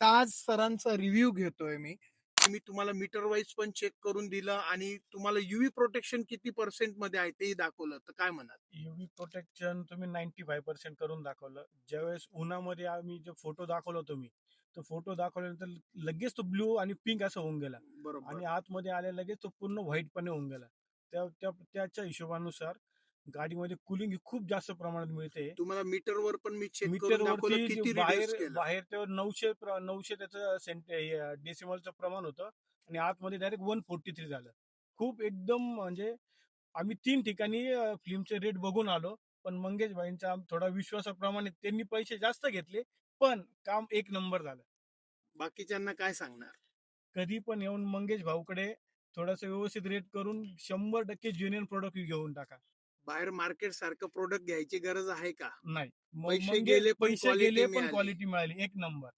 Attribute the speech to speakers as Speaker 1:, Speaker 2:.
Speaker 1: ताज सरांचा रिव्ह्यू घेतोय मी, की मी तुम्हाला मीटर वाईज पण चेक करून दिलं आणि तुम्हाला यूव्ही प्रोटेक्शन किती पर्सेंटमध्ये आहे तेही दाखवलं. तर काय म्हणाल?
Speaker 2: यूव्ही प्रोटेक्शन तुम्ही 95% करून दाखवलं. ज्यावेळेस उन्हामध्ये आम्ही जो फोटो दाखवला तुम्ही, तो फोटो दाखवल्यानंतर लगेच तो ब्लू आणि पिंक असं होऊन गेला
Speaker 1: बरोबर.
Speaker 2: आणि आतमध्ये आल्या लगेच तो पूर्ण व्हाईटपणे होऊन गेला. त्याच्या हिशोबानुसार गाडीमध्ये कूलिंग खूप जास्त प्रमाणात मिळते.
Speaker 1: तुम्हाला मीटरवर पण मी चेक करून दाखवलं
Speaker 2: मीटरवरती जे
Speaker 1: किती
Speaker 2: बाहेर
Speaker 1: रिड्यूस केलं.
Speaker 2: बाहेर ते 900 त्याचं डेसिमलचं प्रमाण होतं आणि आतमध्ये डायरेक्ट 143 झालं. खूप एकदम म्हणजे आम्ही 3 ठिकाणी फिल्मचे रेट बघून आलो. पण मंगेश भाईंचा थोडा विश्वासाप्रमाणे त्यांनी पैसे जास्त घेतले, पण काम एक नंबर झालं.
Speaker 1: बाकीच्यांना काय सांगणार?
Speaker 2: कधी पण येऊन मंगेश भाऊकडे थोडंसं व्यवस्थित रेट करून 100% जेन्युइन प्रॉडक्ट घेऊन टाका.
Speaker 1: बाहेर मार्केट सारखं प्रोडक्ट घ्यायची गरज आहे का?
Speaker 2: नाही.
Speaker 1: पैसे
Speaker 2: मंगे
Speaker 1: गेले पण
Speaker 2: पैसे
Speaker 1: क्वालिटी
Speaker 2: गेले पण
Speaker 1: मिळाली.
Speaker 2: क्वालिटी मिळाली एक नंबर.